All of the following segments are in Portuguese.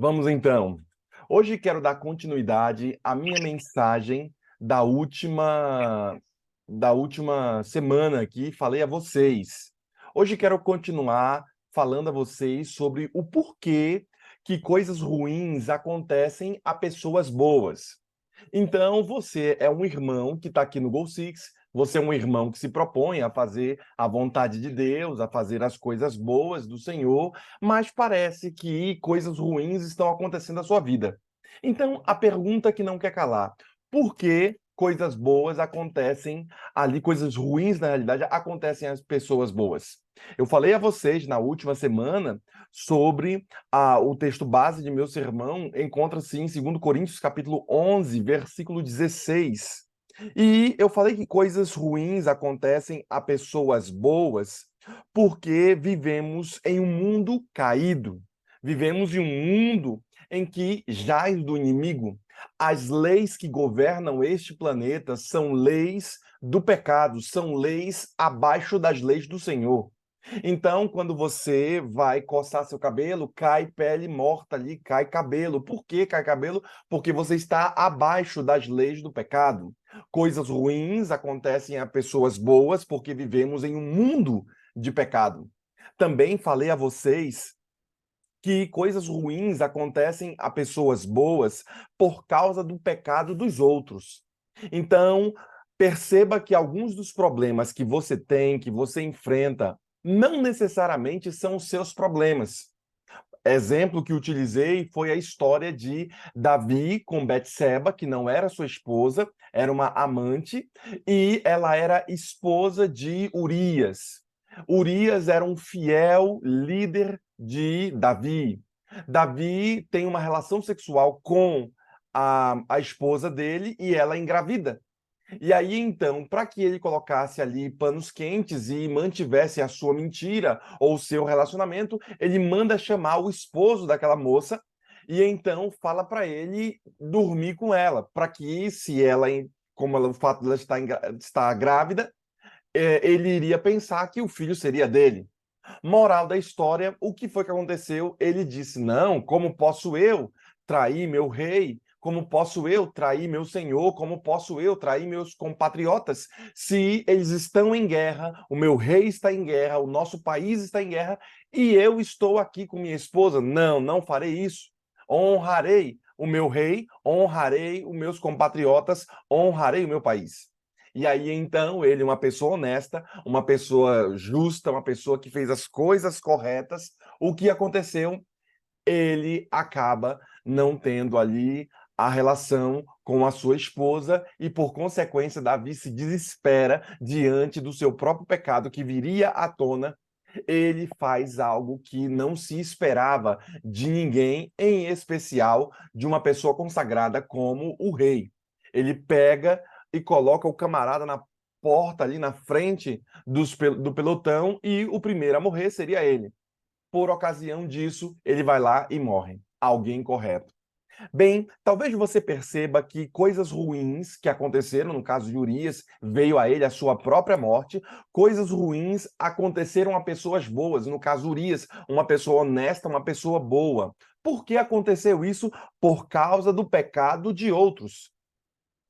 Vamos então. Hoje quero dar continuidade à minha mensagem da última semana que falei a vocês. Hoje quero continuar falando a vocês sobre o porquê que coisas ruins acontecem a pessoas boas. Então, você é um irmão que está aqui no Goal Six, você é um irmão que se propõe a fazer a vontade de Deus, a fazer as coisas boas do Senhor, mas parece que coisas ruins estão acontecendo na sua vida. Então, a pergunta que não quer calar: por que coisas boas acontecem ali, coisas ruins, na realidade, acontecem às pessoas boas? Eu falei a vocês na última semana sobre o texto base de meu sermão, encontra-se em 2 Coríntios, capítulo 11, versículo 16. E eu falei que coisas ruins acontecem a pessoas boas porque vivemos em um mundo caído. Vivemos em um mundo em que jaz do inimigo. As leis que governam este planeta são leis do pecado, são leis abaixo das leis do Senhor. Então, quando você vai coçar seu cabelo, cai pele morta ali, cai cabelo. Por que cai cabelo? Porque você está abaixo das leis do pecado. Coisas ruins acontecem a pessoas boas porque vivemos em um mundo de pecado. Também falei a vocês que coisas ruins acontecem a pessoas boas por causa do pecado dos outros. Então, perceba que alguns dos problemas que você tem, que você enfrenta, não necessariamente são os seus problemas. Exemplo que utilizei foi a história de Davi com Betseba, que não era sua esposa, era uma amante, e ela era esposa de Urias. Urias era um fiel líder de Davi. Davi tem uma relação sexual com a esposa dele e ela engravida. E aí, então, para que ele colocasse ali panos quentes e mantivesse a sua mentira ou o seu relacionamento, ele manda chamar o esposo daquela moça e então fala para ele dormir com ela, para que se ela, o fato de ela estar grávida, ele iria pensar que o filho seria dele. Moral da história, o que foi que aconteceu? Ele disse: não, como posso eu trair meu rei? Como posso eu trair meu senhor? Como posso eu trair meus compatriotas? Se eles estão em guerra, o meu rei está em guerra, o nosso país está em guerra e eu estou aqui com minha esposa. Não, não farei isso. Honrarei o meu rei, honrarei os meus compatriotas, honrarei o meu país. E aí, então, ele, uma pessoa honesta, uma pessoa justa, uma pessoa que fez as coisas corretas, o que aconteceu? Ele acaba não tendo ali a relação com a sua esposa e, por consequência, Davi se desespera diante do seu próprio pecado que viria à tona. Ele faz algo que não se esperava de ninguém, em especial de uma pessoa consagrada como o rei. Ele pega e coloca o camarada na porta ali na frente do pelotão e o primeiro a morrer seria ele. Por ocasião disso, ele vai lá e morre. Alguém correto. Bem, talvez você perceba que coisas ruins que aconteceram, no caso de Urias, veio a ele a sua própria morte, coisas ruins aconteceram a pessoas boas, no caso Urias, uma pessoa honesta, uma pessoa boa. Por que aconteceu isso? Por causa do pecado de outros.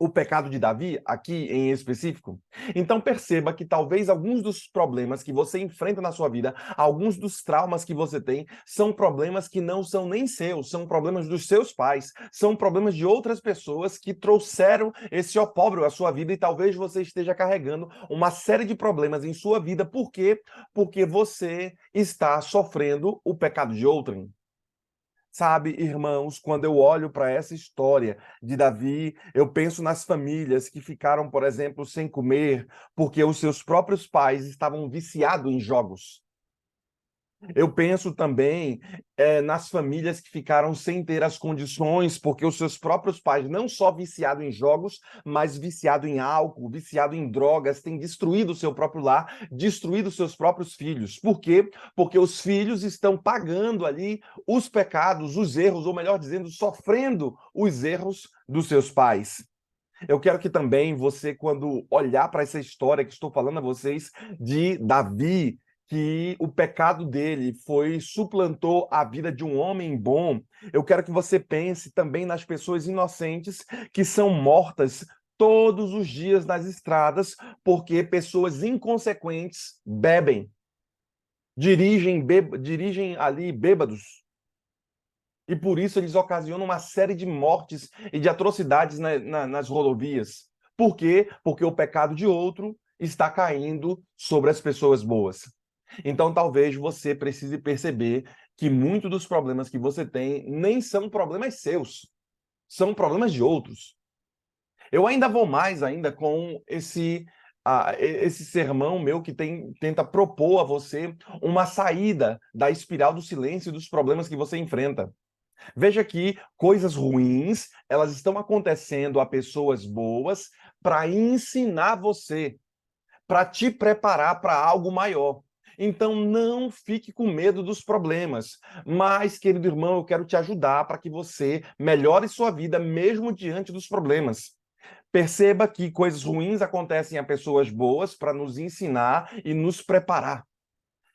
O pecado de Davi, aqui em específico. Então perceba que talvez alguns dos problemas que você enfrenta na sua vida, alguns dos traumas que você tem, são problemas que não são nem seus, são problemas dos seus pais, são problemas de outras pessoas que trouxeram esse opróbrio à sua vida e talvez você esteja carregando uma série de problemas em sua vida. Por quê? Porque você está sofrendo o pecado de outrem. Sabe, irmãos, quando eu olho para essa história de Davi, eu penso nas famílias que ficaram, por exemplo, sem comer porque os seus próprios pais estavam viciados em jogos. Eu penso também nas famílias que ficaram sem ter as condições, porque os seus próprios pais, não só viciados em jogos, mas viciado em álcool, viciado em drogas, têm destruído o seu próprio lar, destruído os seus próprios filhos. Por quê? Porque os filhos estão pagando ali os pecados, os erros, ou melhor dizendo, sofrendo os erros dos seus pais. Eu quero que também você, quando olhar para essa história que estou falando a vocês de Davi, que o pecado dele suplantou a vida de um homem bom, eu quero que você pense também nas pessoas inocentes que são mortas todos os dias nas estradas porque pessoas inconsequentes bebem, dirigem ali bêbados. E por isso eles ocasionam uma série de mortes e de atrocidades nas rodovias. Por quê? Porque o pecado de outro está caindo sobre as pessoas boas. Então, talvez você precise perceber que muitos dos problemas que você tem nem são problemas seus, são problemas de outros. Eu ainda vou mais ainda com esse sermão meu que tenta propor a você uma saída da espiral do silêncio e dos problemas que você enfrenta. Veja que coisas ruins, elas estão acontecendo a pessoas boas para ensinar você, para te preparar para algo maior. Então não fique com medo dos problemas, mas, querido irmão, eu quero te ajudar para que você melhore sua vida mesmo diante dos problemas. Perceba que coisas ruins acontecem a pessoas boas para nos ensinar e nos preparar.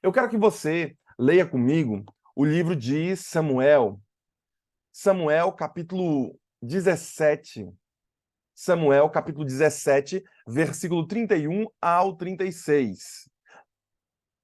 Eu quero que você leia comigo o livro de Samuel, capítulo 17. Samuel, capítulo 17, versículo 31 ao 36.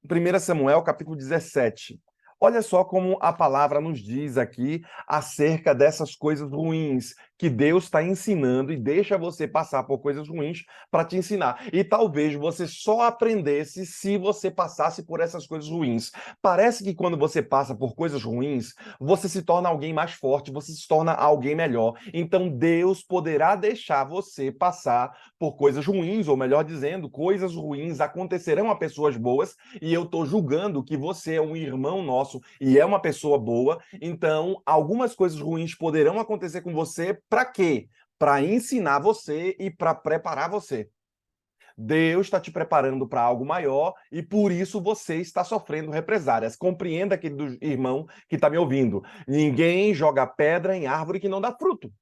1 Samuel, capítulo 17. Olha só como a palavra nos diz aqui acerca dessas coisas ruins que Deus está ensinando e deixa você passar por coisas ruins para te ensinar. E talvez você só aprendesse se você passasse por essas coisas ruins. Parece que quando você passa por coisas ruins, você se torna alguém mais forte, você se torna alguém melhor. Então Deus poderá deixar você passar por coisas ruins, ou melhor dizendo, coisas ruins acontecerão a pessoas boas, e eu estou julgando que você é um irmão nosso e é uma pessoa boa, então algumas coisas ruins poderão acontecer com você para quê? Para ensinar você e para preparar você. Deus está te preparando para algo maior e por isso você está sofrendo represálias. Compreenda, querido irmão que está me ouvindo. Ninguém joga pedra em árvore que não dá fruto.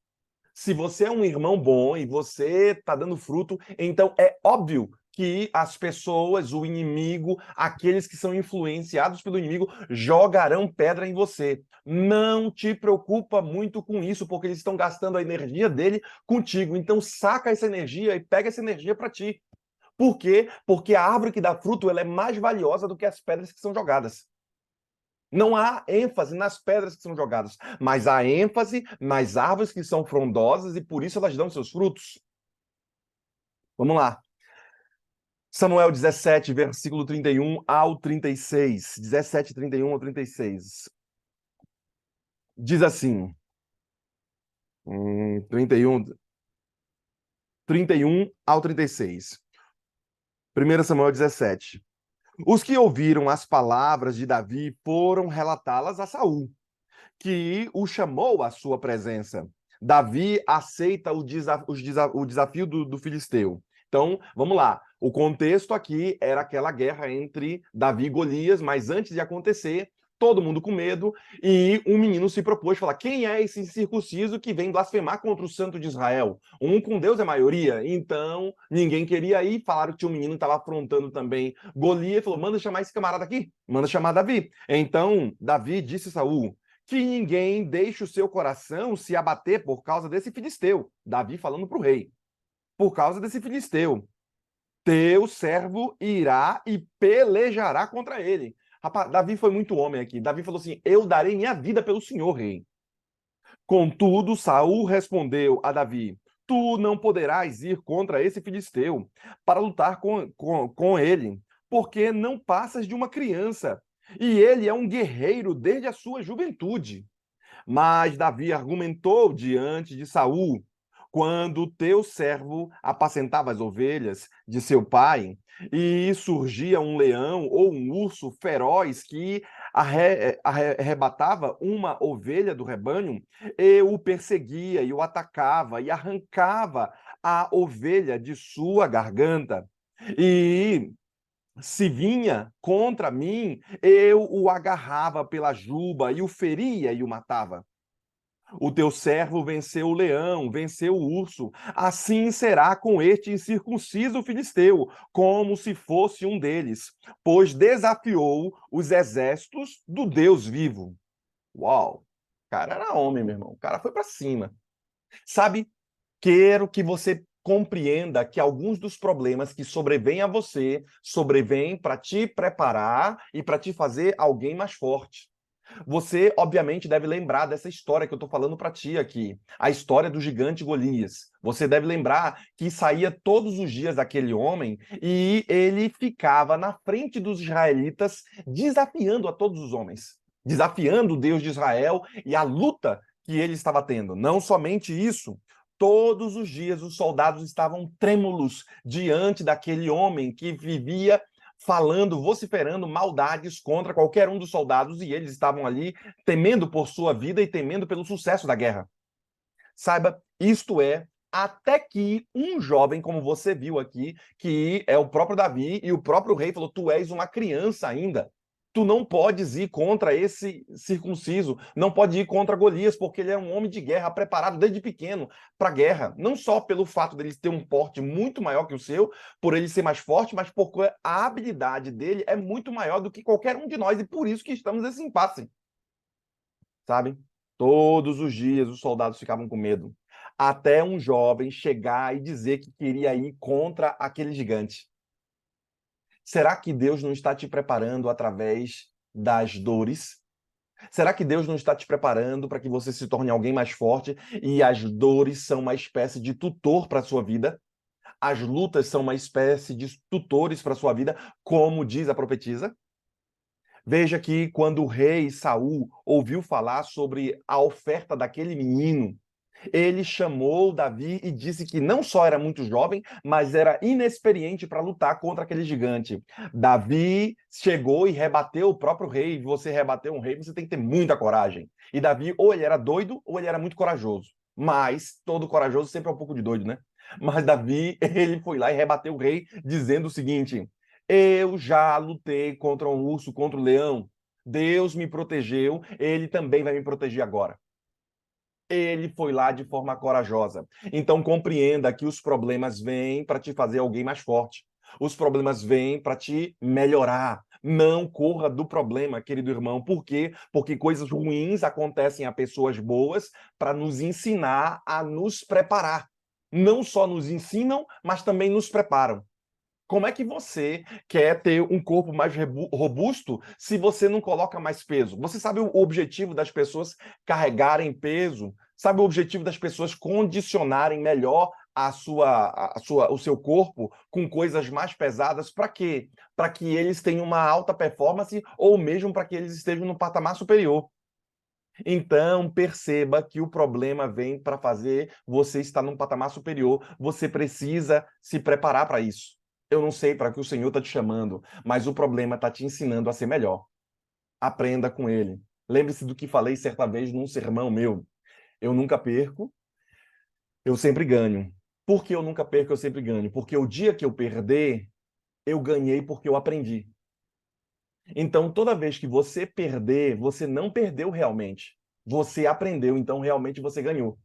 Se você é um irmão bom e você está dando fruto, então é óbvio que as pessoas, o inimigo, aqueles que são influenciados pelo inimigo, jogarão pedra em você. Não te preocupa muito com isso, porque eles estão gastando a energia dele contigo. Então saca essa energia e pega essa energia para ti. Por quê? Porque a árvore que dá fruto ela é mais valiosa do que as pedras que são jogadas. Não há ênfase nas pedras que são jogadas, mas há ênfase nas árvores que são frondosas e por isso elas dão seus frutos. Vamos lá. Samuel 17, versículo 31 ao 36. 17, 31 ao 36. Diz assim, 31 ao 36. 1 Samuel 17. Os que ouviram as palavras de Davi foram relatá-las a Saul, que o chamou à sua presença. Davi aceita o desafio do filisteu. Então, vamos lá. O contexto aqui era aquela guerra entre Davi e Golias, mas antes de acontecer, todo mundo com medo, e um menino se propôs falar: quem é esse incircunciso que vem blasfemar contra o santo de Israel? Um com Deus é maioria. Então, ninguém queria ir, falaram que tinha um menino que estava afrontando também Golias, falou: manda chamar esse camarada aqui, manda chamar Davi. Então, Davi disse a Saul: que ninguém deixe o seu coração se abater por causa desse filisteu. Davi falando para o rei. Por causa desse filisteu. Teu servo irá e pelejará contra ele. Rapaz, Davi foi muito homem aqui. Davi falou assim: eu darei minha vida pelo Senhor, rei. Contudo, Saul respondeu a Davi: tu não poderás ir contra esse filisteu para lutar com ele, porque não passas de uma criança, e ele é um guerreiro desde a sua juventude. Mas Davi argumentou diante de Saul: quando teu servo apacentava as ovelhas de seu pai, e surgia um leão ou um urso feroz que arrebatava uma ovelha do rebanho, eu o perseguia e o atacava e arrancava a ovelha de sua garganta. E se vinha contra mim, eu o agarrava pela juba e o feria e o matava. O teu servo venceu o leão, venceu o urso. Assim será com este incircunciso filisteu, como se fosse um deles, pois desafiou os exércitos do Deus vivo. Uau! O cara era homem, meu irmão. O cara foi para cima. Sabe, quero que você compreenda que alguns dos problemas que sobrevêm a você sobrevêm para te preparar e para te fazer alguém mais forte. Você, obviamente, deve lembrar dessa história que eu estou falando para ti aqui, a história do gigante Golias. Você deve lembrar que saía todos os dias aquele homem e ele ficava na frente dos israelitas desafiando a todos os homens, desafiando o Deus de Israel e a luta que ele estava tendo. Não somente isso, todos os dias os soldados estavam trêmulos diante daquele homem que vivia falando, vociferando maldades contra qualquer um dos soldados, e eles estavam ali temendo por sua vida e temendo pelo sucesso da guerra. Saiba, isto é, até que um jovem, como você viu aqui, que é o próprio Davi, e o próprio rei falou: tu és uma criança ainda. Tu não podes ir contra esse circunciso, não pode ir contra Golias, porque ele é um homem de guerra, preparado desde pequeno para a guerra. Não só pelo fato dele ter um porte muito maior que o seu, por ele ser mais forte, mas porque a habilidade dele é muito maior do que qualquer um de nós, e por isso que estamos nesse impasse. Sabe? Todos os dias os soldados ficavam com medo, até um jovem chegar e dizer que queria ir contra aquele gigante. Será que Deus não está te preparando através das dores? Será que Deus não está te preparando para que você se torne alguém mais forte e as dores são uma espécie de tutor para a sua vida? As lutas são uma espécie de tutores para a sua vida, como diz a profetisa? Veja que quando o rei Saul ouviu falar sobre a oferta daquele menino, ele chamou Davi e disse que não só era muito jovem, mas era inexperiente para lutar contra aquele gigante. Davi chegou e rebateu o próprio rei. Você rebater um rei, você tem que ter muita coragem. E Davi, ou ele era doido, ou ele era muito corajoso. Mas todo corajoso sempre é um pouco de doido, né? Mas Davi, ele foi lá e rebateu o rei, dizendo o seguinte: eu já lutei contra um urso, contra o leão. Deus me protegeu, ele também vai me proteger agora. Ele foi lá de forma corajosa. Então compreenda que os problemas vêm para te fazer alguém mais forte. Os problemas vêm para te melhorar. Não corra do problema, querido irmão. Por quê? Porque coisas ruins acontecem a pessoas boas para nos ensinar a nos preparar. Não só nos ensinam, mas também nos preparam. Como é que você quer ter um corpo mais robusto se você não coloca mais peso? Você sabe o objetivo das pessoas carregarem peso? Sabe o objetivo das pessoas condicionarem melhor o seu corpo com coisas mais pesadas? Para quê? Para que eles tenham uma alta performance ou mesmo para que eles estejam no patamar superior. Então, perceba que o problema vem para fazer você estar num patamar superior. Você precisa se preparar para isso. Eu não sei para que o Senhor está te chamando, mas o problema está te ensinando a ser melhor. Aprenda com ele. Lembre-se do que falei certa vez num sermão meu. Eu nunca perco, eu sempre ganho. Por que eu nunca perco, eu sempre ganho? Porque o dia que eu perder, eu ganhei porque eu aprendi. Então, toda vez que você perder, você não perdeu realmente. Você aprendeu, então realmente você ganhou.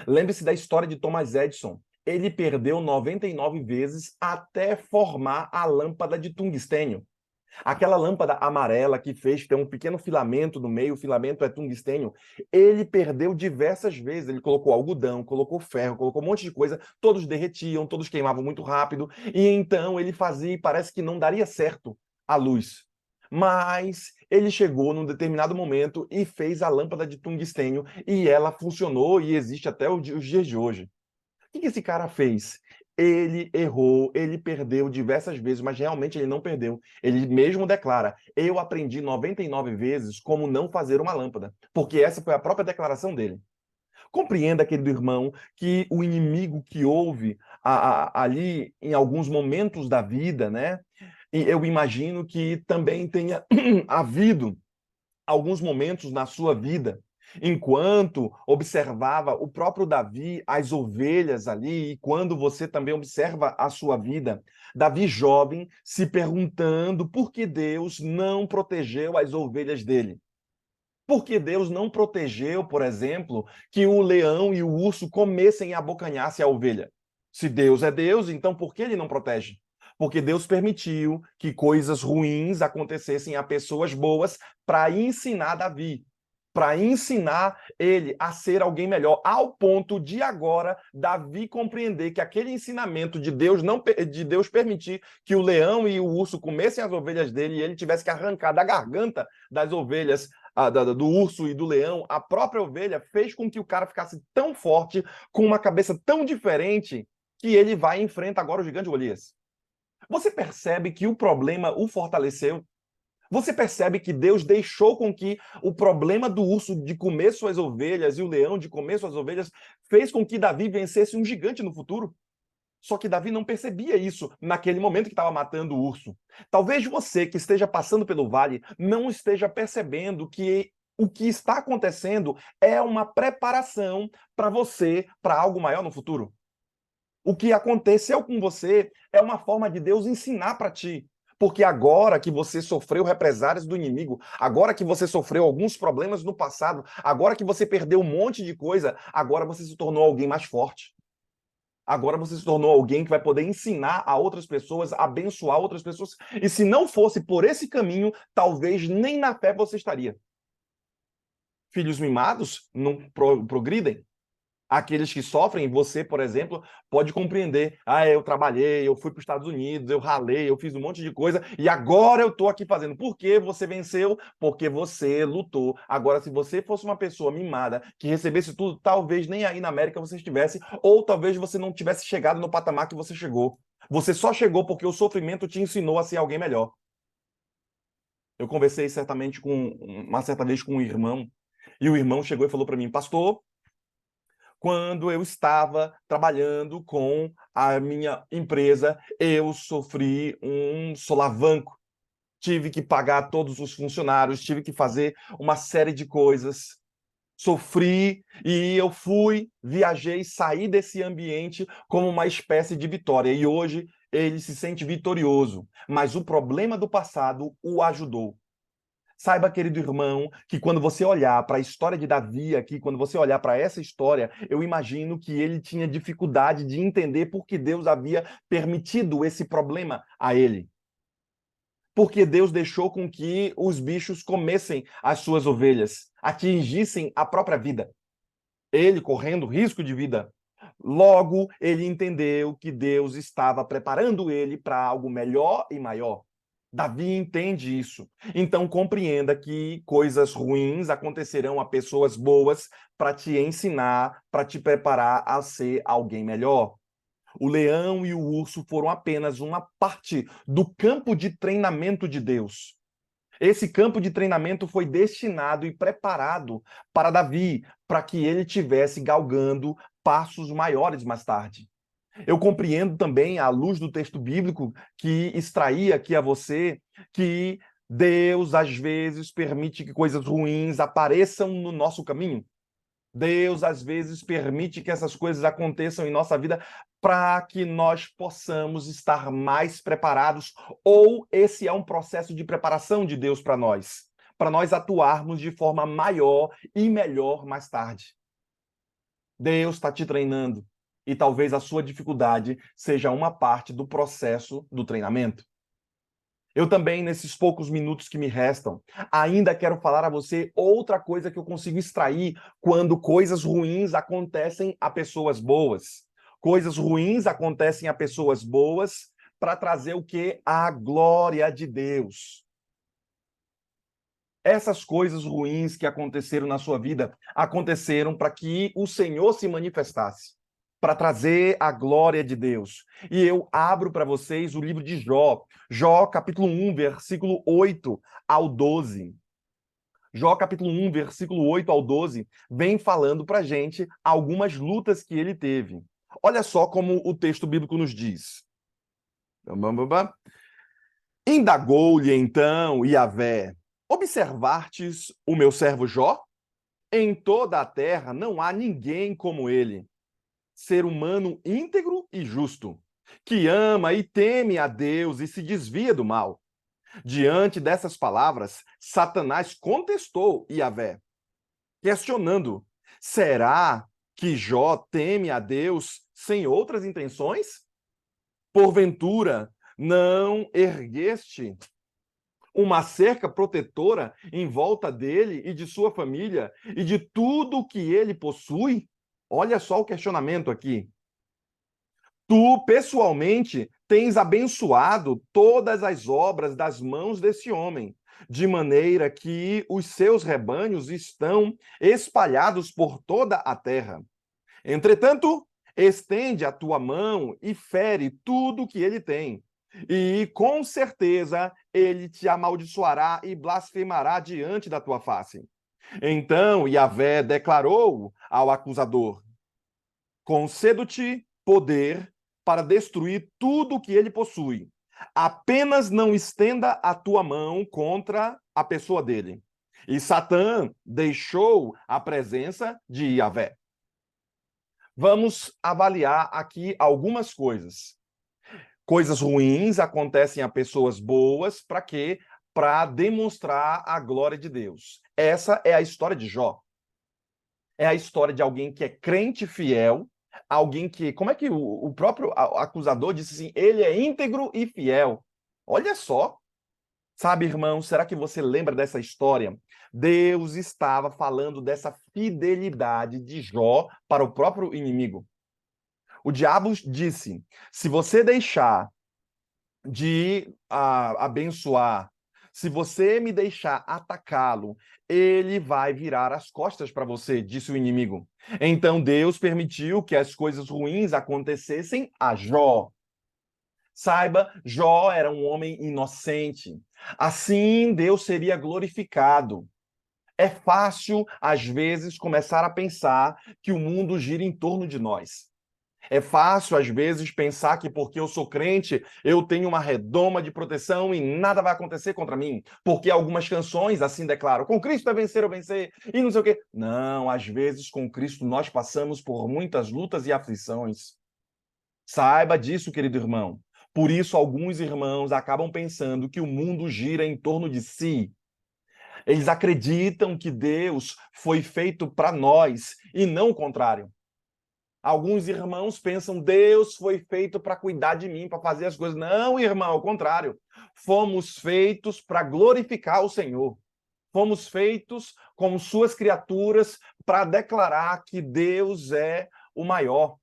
Lembre-se da história de Thomas Edison. Ele perdeu 99 vezes até formar a lâmpada de tungstênio. Aquela lâmpada amarela que fez ter um pequeno filamento no meio, o filamento é tungstênio. Ele perdeu diversas vezes. Ele colocou algodão, colocou ferro, colocou um monte de coisa. Todos derretiam, todos queimavam muito rápido. E então ele fazia e parece que não daria certo a luz. Mas ele chegou num determinado momento e fez a lâmpada de tungstênio e ela funcionou e existe até os dias de hoje. O que esse cara fez? Ele errou, ele perdeu diversas vezes, mas realmente ele não perdeu. Ele mesmo declara: eu aprendi 99 vezes como não fazer uma lâmpada, porque essa foi a própria declaração dele. Compreenda, querido irmão, que o inimigo que houve ali em alguns momentos da vida, né? E eu imagino que também tenha havido alguns momentos na sua vida, enquanto observava o próprio Davi, as ovelhas ali, e quando você também observa a sua vida, Davi jovem se perguntando por que Deus não protegeu as ovelhas dele. Porque Deus não protegeu, por exemplo, que o leão e o urso comessem e abocanhassem a ovelha. Se Deus é Deus, então por que ele não protege? Porque Deus permitiu que coisas ruins acontecessem a pessoas boas para ensinar Davi, para ensinar ele a ser alguém melhor, ao ponto de agora Davi compreender que aquele ensinamento de Deus de Deus permitir que o leão e o urso comessem as ovelhas dele e ele tivesse que arrancar da garganta das ovelhas do urso e do leão, a própria ovelha fez com que o cara ficasse tão forte, com uma cabeça tão diferente, que ele vai e enfrenta agora o gigante Golias. Você percebe que o problema o fortaleceu? Você percebe que Deus deixou com que o problema do urso de comer suas ovelhas e o leão de comer suas ovelhas fez com que Davi vencesse um gigante no futuro? Só que Davi não percebia isso naquele momento que estava matando o urso. Talvez você que esteja passando pelo vale não esteja percebendo que o que está acontecendo é uma preparação para você, para algo maior no futuro. O que aconteceu com você é uma forma de Deus ensinar para ti. Porque agora que você sofreu represálias do inimigo, agora que você sofreu alguns problemas no passado, agora que você perdeu um monte de coisa, agora você se tornou alguém mais forte. Agora você se tornou alguém que vai poder ensinar a outras pessoas, abençoar outras pessoas. E se não fosse por esse caminho, talvez nem na fé você estaria. Filhos mimados não progridem. Aqueles que sofrem, você, por exemplo, pode compreender. Ah, eu trabalhei, eu fui para os Estados Unidos, eu ralei, eu fiz um monte de coisa e agora eu estou aqui fazendo. Por que você venceu? Porque você lutou. Agora, se você fosse uma pessoa mimada que recebesse tudo, talvez nem aí na América você estivesse, ou talvez você não tivesse chegado no patamar que você chegou. Você só chegou porque o sofrimento te ensinou a ser alguém melhor. Eu conversei certamente uma certa vez com um irmão, e o irmão chegou e falou para mim: pastor, quando eu estava trabalhando com a minha empresa, eu sofri um solavanco. Tive que pagar todos os funcionários, tive que fazer uma série de coisas. Sofri e eu fui, viajei, saí desse ambiente como uma espécie de vitória. E hoje ele se sente vitorioso. Mas o problema do passado o ajudou. Saiba, querido irmão, que quando você olhar para a história de Davi aqui, quando você olhar para essa história, eu imagino que ele tinha dificuldade de entender por que Deus havia permitido esse problema a ele. Porque Deus deixou com que os bichos comessem as suas ovelhas, atingissem a própria vida. Ele correndo risco de vida. Logo, ele entendeu que Deus estava preparando ele para algo melhor e maior. Davi entende isso. Então compreenda que coisas ruins acontecerão a pessoas boas para te ensinar, para te preparar a ser alguém melhor. O leão e o urso foram apenas uma parte do campo de treinamento de Deus. Esse campo de treinamento foi destinado e preparado para Davi, para que ele tivesse galgando passos maiores mais tarde. Eu compreendo também, à luz do texto bíblico, que extraí aqui a você, que Deus, às vezes, permite que coisas ruins apareçam no nosso caminho. Deus, às vezes, permite que essas coisas aconteçam em nossa vida para que nós possamos estar mais preparados, ou esse é um processo de preparação de Deus para nós atuarmos de forma maior e melhor mais tarde. Deus está te treinando e talvez a sua dificuldade seja uma parte do processo do treinamento. Eu também, nesses poucos minutos que me restam, ainda quero falar a você outra coisa que eu consigo extrair quando coisas ruins acontecem a pessoas boas. Coisas ruins acontecem a pessoas boas para trazer o quê? A glória de Deus. Essas coisas ruins que aconteceram na sua vida aconteceram para que o Senhor se manifestasse, para trazer a glória de Deus. E eu abro para vocês o livro de Jó, Jó capítulo 1, versículo 8 ao 12. Jó capítulo 1, versículo 8 ao 12, vem falando para a gente algumas lutas que ele teve. Olha só como o texto bíblico nos diz. Indagou-lhe então Yahvé: observastes o meu servo Jó? Em toda a terra não há ninguém como ele, ser humano íntegro e justo, que ama e teme a Deus e se desvia do mal. Diante dessas palavras, Satanás contestou Yahvé: questionando: será que Jó teme a Deus sem outras intenções? Porventura, não ergueste uma cerca protetora em volta dele e de sua família e de tudo que ele possui? Olha só o questionamento aqui. Tu, pessoalmente, tens abençoado todas as obras das mãos desse homem, de maneira que os seus rebanhos estão espalhados por toda a terra. Entretanto, estende a tua mão e fere tudo que ele tem. E com certeza ele te amaldiçoará e blasfemará diante da tua face. Então Yahvé declarou ao acusador: concedo-te poder para destruir tudo o que ele possui. Apenas não estenda a tua mão contra a pessoa dele. E Satã deixou a presença de Yahvé. Vamos avaliar aqui algumas coisas. Coisas ruins acontecem a pessoas boas, para quê? Para demonstrar a glória de Deus. Essa é a história de Jó. É a história de alguém que é crente fiel, alguém que, como é que o próprio acusador disse assim, ele é íntegro e fiel. Olha só, sabe, irmão, será que você lembra dessa história? Deus estava falando dessa fidelidade de Jó para o próprio inimigo. O diabo disse, se você deixar de abençoar, se você me deixar atacá-lo, ele vai virar as costas para você, disse o inimigo. Então Deus permitiu que as coisas ruins acontecessem a Jó. Saiba, Jó era um homem inocente. Assim Deus seria glorificado. É fácil, às vezes, começar a pensar que o mundo gira em torno de nós. É fácil, às vezes, pensar que porque eu sou crente, eu tenho uma redoma de proteção e nada vai acontecer contra mim. Porque algumas canções assim declaram: com Cristo é vencer ou vencer, e não sei o quê. Não, às vezes, com Cristo, nós passamos por muitas lutas e aflições. Saiba disso, querido irmão. Por isso, alguns irmãos acabam pensando que o mundo gira em torno de si. Eles acreditam que Deus foi feito para nós e não o contrário. Alguns irmãos pensam, Deus foi feito para cuidar de mim, para fazer as coisas. Não, irmão, ao contrário. Fomos feitos para glorificar o Senhor. Fomos feitos como suas criaturas para declarar que Deus é o maior.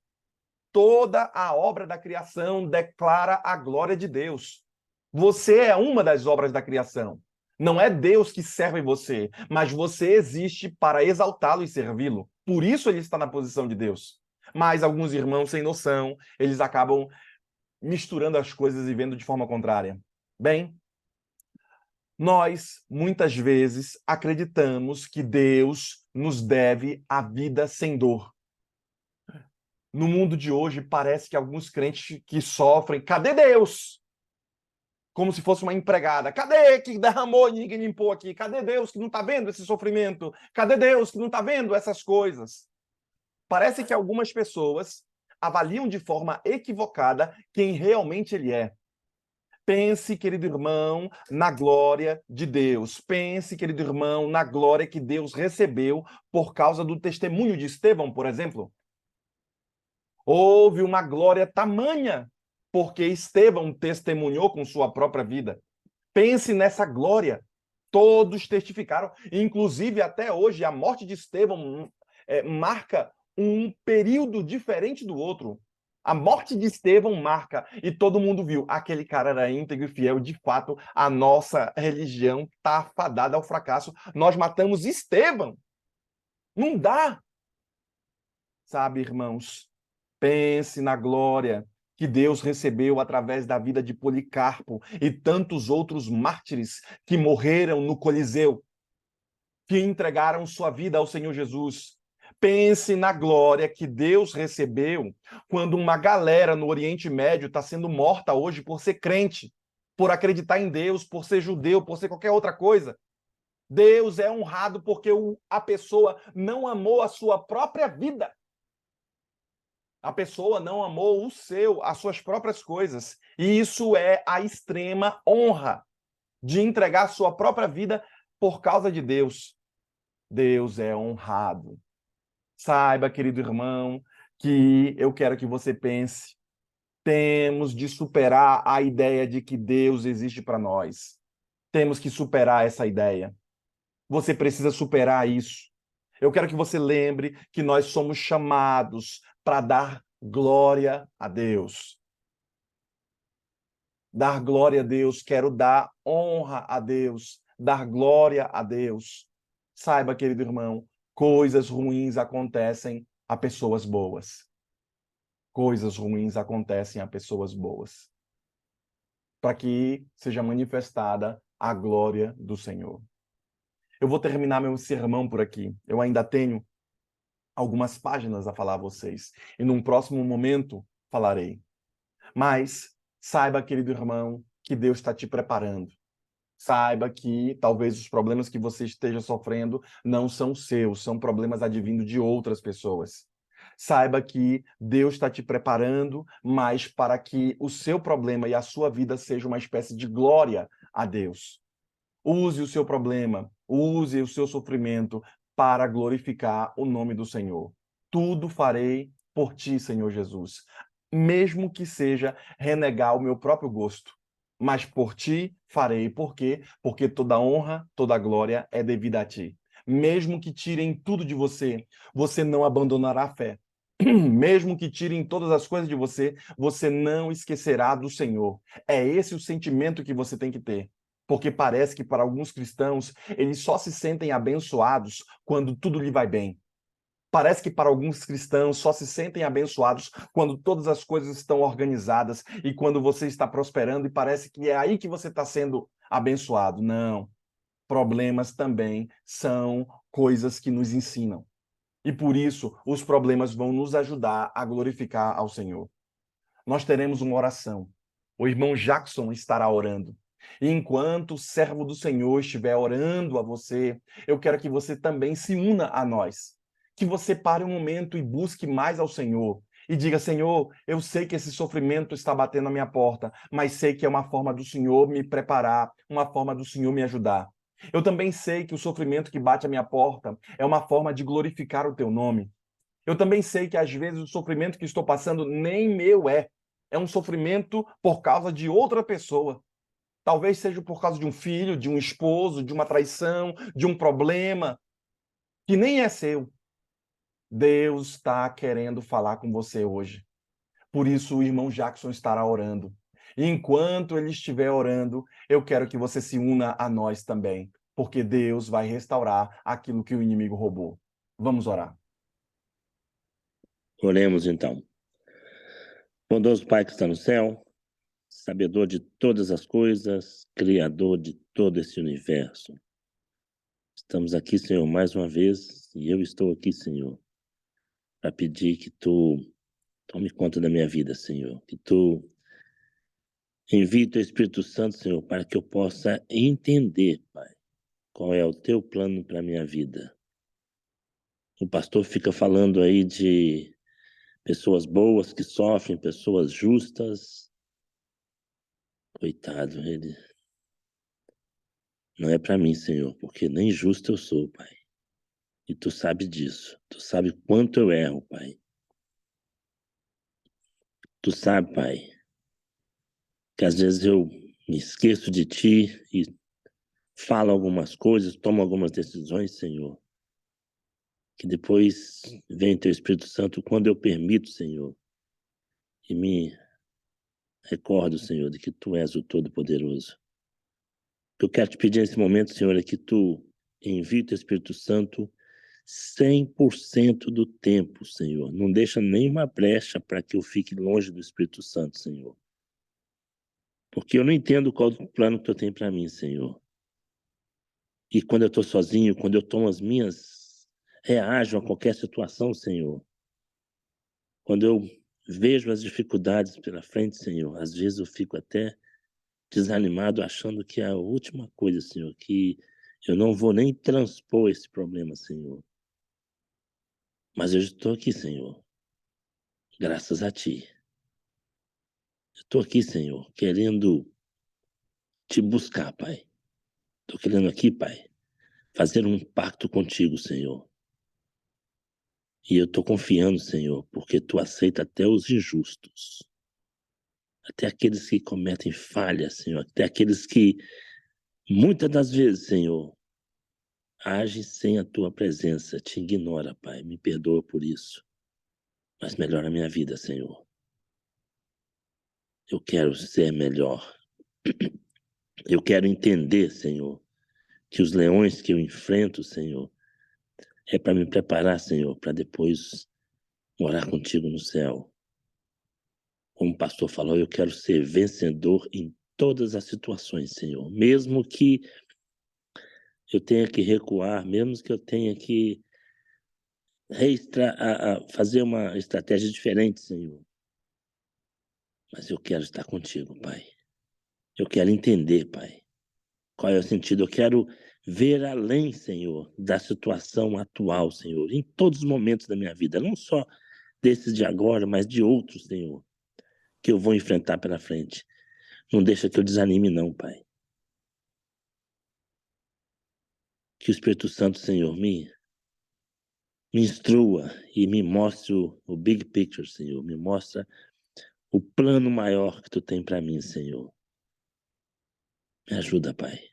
Toda a obra da criação declara a glória de Deus. Você é uma das obras da criação. Não é Deus que serve você, mas você existe para exaltá-lo e servi-lo. Por isso ele está na posição de Deus. Mas alguns irmãos sem noção, eles acabam misturando as coisas e vendo de forma contrária. Bem, nós, muitas vezes, acreditamos que Deus nos deve a vida sem dor. No mundo de hoje, parece que alguns crentes que sofrem, cadê Deus? Como se fosse uma empregada. Cadê que derramou e ninguém limpou aqui? Cadê Deus que não está vendo esse sofrimento? Cadê Deus que não está vendo essas coisas? Parece que algumas pessoas avaliam de forma equivocada quem realmente ele é. Pense, querido irmão, na glória de Deus. Pense, querido irmão, na glória que Deus recebeu por causa do testemunho de Estevão, por exemplo. Houve uma glória tamanha porque Estevão testemunhou com sua própria vida. Pense nessa glória. Todos testificaram, inclusive até hoje a morte de Estevão marca um período diferente do outro. A morte de Estevão marca, e todo mundo viu, aquele cara era íntegro e fiel, de fato, a nossa religião está fadada ao fracasso. Nós matamos Estevão. Não dá. Sabe, irmãos, pense na glória que Deus recebeu através da vida de Policarpo e tantos outros mártires que morreram no Coliseu, que entregaram sua vida ao Senhor Jesus. Pense na glória que Deus recebeu quando uma galera no Oriente Médio está sendo morta hoje por ser crente, por acreditar em Deus, por ser judeu, por ser qualquer outra coisa. Deus é honrado porque a pessoa não amou a sua própria vida. A pessoa não amou as suas próprias coisas. E isso é a extrema honra de entregar a sua própria vida por causa de Deus. Deus é honrado. Saiba, querido irmão, que eu quero que você pense. Temos de superar a ideia de que Deus existe para nós. Temos que superar essa ideia. Você precisa superar isso. Eu quero que você lembre que nós somos chamados para dar glória a Deus. Dar glória a Deus, quero dar honra a Deus, dar glória a Deus. Saiba, querido irmão, coisas ruins acontecem a pessoas boas. Coisas ruins acontecem a pessoas boas. Para que seja manifestada a glória do Senhor. Eu vou terminar meu sermão por aqui. Eu ainda tenho algumas páginas a falar a vocês. E num próximo momento falarei. Mas saiba, querido irmão, que Deus está te preparando. Saiba que talvez os problemas que você esteja sofrendo não são seus, são problemas advindo de outras pessoas. Saiba que Deus está te preparando, mas para que o seu problema e a sua vida seja uma espécie de glória a Deus. Use o seu problema, use o seu sofrimento para glorificar o nome do Senhor. Tudo farei por ti, Senhor Jesus, mesmo que seja renegar o meu próprio gosto. Mas por ti farei. Por quê? Porque toda honra, toda glória é devida a ti. Mesmo que tirem tudo de você, você não abandonará a fé. Mesmo que tirem todas as coisas de você, você não esquecerá do Senhor. É esse o sentimento que você tem que ter. Porque parece que para alguns cristãos, eles só se sentem abençoados quando tudo lhe vai bem. Parece que para alguns cristãos só se sentem abençoados quando todas as coisas estão organizadas e quando você está prosperando e parece que é aí que você está sendo abençoado. Não. Problemas também são coisas que nos ensinam. E por isso, os problemas vão nos ajudar a glorificar ao Senhor. Nós teremos uma oração. O irmão Jackson estará orando. E enquanto o servo do Senhor estiver orando a você, eu quero que você também se una a nós. Que você pare um momento e busque mais ao Senhor. E diga, Senhor, eu sei que esse sofrimento está batendo na minha porta, mas sei que é uma forma do Senhor me preparar, uma forma do Senhor me ajudar. Eu também sei que o sofrimento que bate à minha porta é uma forma de glorificar o teu nome. Eu também sei que às vezes o sofrimento que estou passando nem meu é. É um sofrimento por causa de outra pessoa. Talvez seja por causa de um filho, de um esposo, de uma traição, de um problema que nem é seu. Deus está querendo falar com você hoje. Por isso o irmão Jackson estará orando. E enquanto ele estiver orando, eu quero que você se una a nós também, porque Deus vai restaurar aquilo que o inimigo roubou. Vamos orar. Oremos então. Bondoso Pai que está no céu, sabedor de todas as coisas, criador de todo esse universo. Estamos aqui, Senhor, mais uma vez, e eu estou aqui, Senhor, para pedir que Tu tome conta da minha vida, Senhor. Que Tu envie Teu Espírito Santo, Senhor, para que eu possa entender, Pai, qual é o Teu plano para a minha vida. O pastor fica falando aí de pessoas boas que sofrem, pessoas justas. Coitado, ele não é para mim, Senhor, porque nem justo eu sou, Pai. E Tu sabe disso. Tu sabe quanto eu erro, Pai. Tu sabe, Pai, que às vezes eu me esqueço de Ti e falo algumas coisas, tomo algumas decisões, Senhor, que depois vem Teu Espírito Santo quando eu permito, Senhor, e me recordo, Senhor, de que Tu és o Todo-Poderoso. O que eu quero te pedir nesse momento, Senhor, é que Tu envie Teu Espírito Santo 100% do tempo, Senhor. Não deixa nenhuma brecha para que eu fique longe do Espírito Santo, Senhor. Porque eu não entendo qual o plano que Tu tem para mim, Senhor. E quando eu estou sozinho, quando eu tomo as minhas, reajo a qualquer situação, Senhor. Quando eu vejo as dificuldades pela frente, Senhor, às vezes eu fico até desanimado, achando que é a última coisa, Senhor, que eu não vou nem transpor esse problema, Senhor. Mas eu estou aqui, Senhor, graças a Ti. Estou aqui, Senhor, querendo Te buscar, Pai. Estou querendo aqui, Pai, fazer um pacto contigo, Senhor. E eu estou confiando, Senhor, porque tu aceita até os injustos, até aqueles que cometem falhas, Senhor, até aqueles que, muitas das vezes, Senhor, agem sem a tua presença, te ignora, Pai. Me perdoa por isso, mas melhora a minha vida, Senhor. Eu quero ser melhor. Eu quero entender, Senhor, que os leões que eu enfrento, Senhor, é para me preparar, Senhor, para depois morar contigo no céu. Como o pastor falou, eu quero ser vencedor em todas as situações, Senhor. Mesmo que eu tenha que recuar, mesmo que eu tenha que fazer uma estratégia diferente, Senhor. Mas eu quero estar contigo, Pai. Eu quero entender, Pai, qual é o sentido. Eu quero ver além, Senhor, da situação atual, Senhor, em todos os momentos da minha vida, não só desses de agora, mas de outros, Senhor, que eu vou enfrentar pela frente. Não deixa que eu desanime, não, Pai. Que o Espírito Santo, Senhor, me instrua e me mostre o big picture, Senhor. Me mostra o plano maior que tu tem para mim, Senhor. Me ajuda, Pai.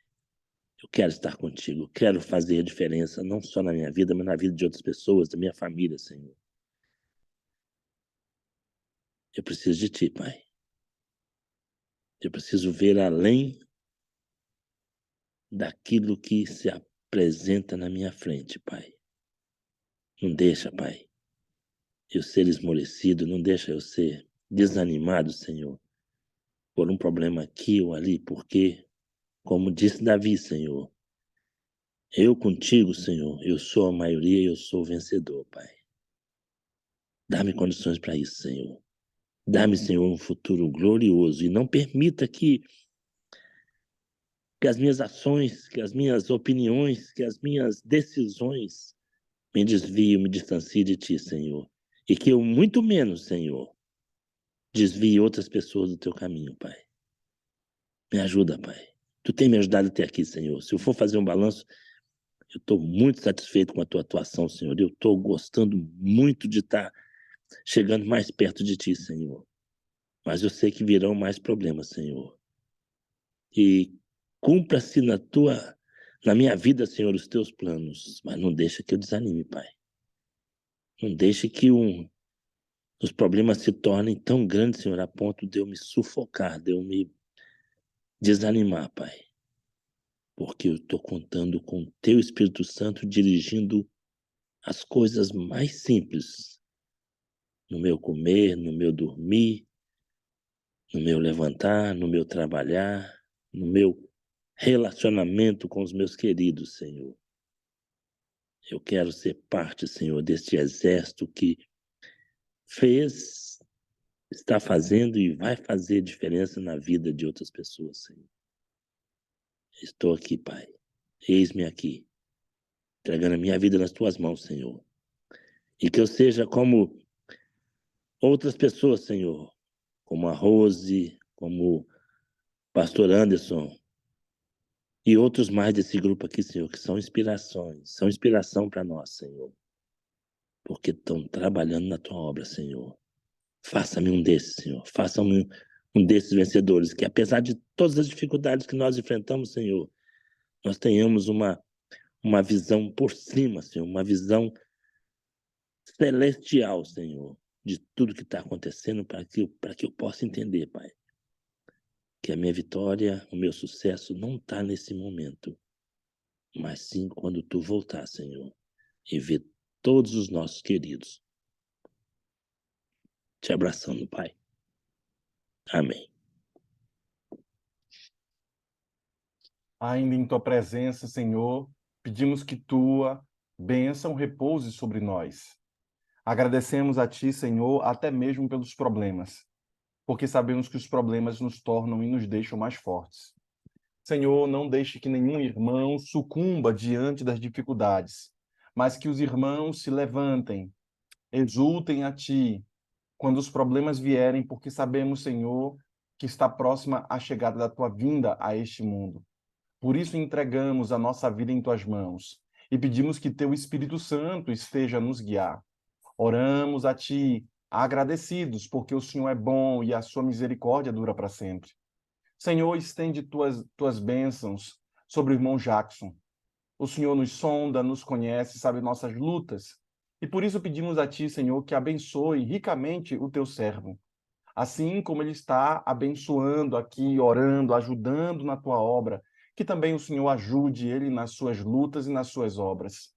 Eu quero estar contigo, quero fazer a diferença, não só na minha vida, mas na vida de outras pessoas, da minha família, Senhor. Eu preciso de ti, Pai. Eu preciso ver além daquilo que se apresenta na minha frente, Pai. Não deixa, Pai, eu ser esmorecido, não deixa eu ser desanimado, Senhor, por um problema aqui ou ali, porque, como disse Davi, Senhor, eu contigo, Senhor, eu sou a maioria e eu sou o vencedor, Pai. Dá-me condições para isso, Senhor. Dá-me, Senhor, um futuro glorioso e não permita que as minhas ações, que as minhas opiniões, que as minhas decisões me desviem, me distanciem de Ti, Senhor. E que eu, muito menos, Senhor, desvie outras pessoas do Teu caminho, Pai. Me ajuda, Pai. Tu tem me ajudado até aqui, Senhor. Se eu for fazer um balanço, eu estou muito satisfeito com a Tua atuação, Senhor. Eu estou gostando muito de estar chegando mais perto de Ti, Senhor. Mas eu sei que virão mais problemas, Senhor. E cumpra-se na minha vida, Senhor, os teus planos, mas não deixa que eu desanime, Pai. Não deixe que os problemas se tornem tão grandes, Senhor, a ponto de eu me sufocar, de eu me desanimar, Pai. Porque eu estou contando com o teu Espírito Santo dirigindo as coisas mais simples, no meu comer, no meu dormir, no meu levantar, no meu trabalhar, no meu relacionamento com os meus queridos, Senhor. Eu quero ser parte, Senhor, deste exército que fez, está fazendo e vai fazer diferença na vida de outras pessoas, Senhor. Estou aqui, Pai. Eis-me aqui, entregando a minha vida nas tuas mãos, Senhor. E que eu seja como outras pessoas, Senhor, como a Rose, como o pastor Anderson e outros mais desse grupo aqui, Senhor, que são inspirações, são inspiração para nós, Senhor, porque estão trabalhando na tua obra, Senhor. Faça-me um desses, Senhor. Faça-me um desses vencedores, que apesar de todas as dificuldades que nós enfrentamos, Senhor, nós tenhamos uma visão por cima, Senhor, uma visão celestial, Senhor, de tudo que está acontecendo para que eu possa entender, Pai, que a minha vitória, o meu sucesso não está nesse momento, mas sim quando tu voltar, Senhor, e ver todos os nossos queridos te abraçando, Pai. Amém. Ainda em tua presença, Senhor, pedimos que tua bênção repouse sobre nós. Agradecemos a ti, Senhor, até mesmo pelos problemas, porque sabemos que os problemas nos tornam e nos deixam mais fortes. Senhor, não deixe que nenhum irmão sucumba diante das dificuldades, mas que os irmãos se levantem, exultem a ti quando os problemas vierem, porque sabemos, Senhor, que está próxima a chegada da tua vinda a este mundo. Por isso entregamos a nossa vida em tuas mãos. e pedimos que teu Espírito Santo esteja a nos guiar. Oramos a ti, agradecidos, porque o Senhor é bom e a sua misericórdia dura para sempre. Senhor, estende tuas bênçãos sobre o irmão Jackson. O Senhor nos sonda, nos conhece, sabe nossas lutas. E por isso pedimos a ti, Senhor, que abençoe ricamente o teu servo. Assim como ele está abençoando aqui, orando, ajudando na tua obra, que também o Senhor ajude ele nas suas lutas e nas suas obras.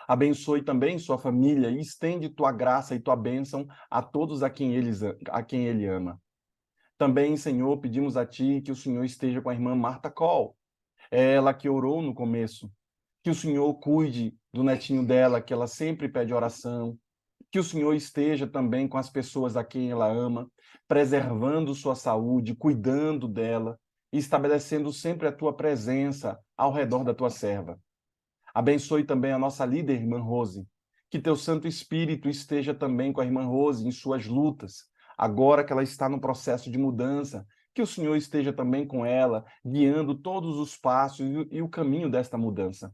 Abençoe também sua família e estende tua graça e tua bênção a todos a quem ele ama. Também, Senhor, pedimos a ti que o Senhor esteja com a irmã Marta Coll, ela que orou no começo. Que o Senhor cuide do netinho dela, que ela sempre pede oração. Que o Senhor esteja também com as pessoas a quem ela ama, preservando sua saúde, cuidando dela e estabelecendo sempre a tua presença ao redor da tua serva. Abençoe também a nossa líder, irmã Rose. Que teu Santo Espírito esteja também com a irmã Rose em suas lutas, agora que ela está no processo de mudança. Que o Senhor esteja também com ela, guiando todos os passos e o caminho desta mudança.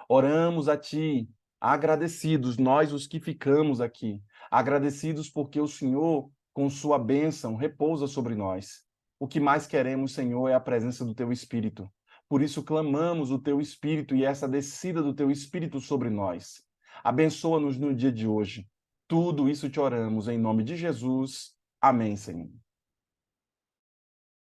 Oramos a ti, agradecidos, nós os que ficamos aqui, agradecidos porque o Senhor, com sua bênção, repousa sobre nós. O que mais queremos, Senhor, é a presença do teu Espírito. Por isso clamamos o teu Espírito e essa descida do teu Espírito sobre nós. Abençoa-nos no dia de hoje. Tudo isso te oramos em nome de Jesus. Amém, Senhor.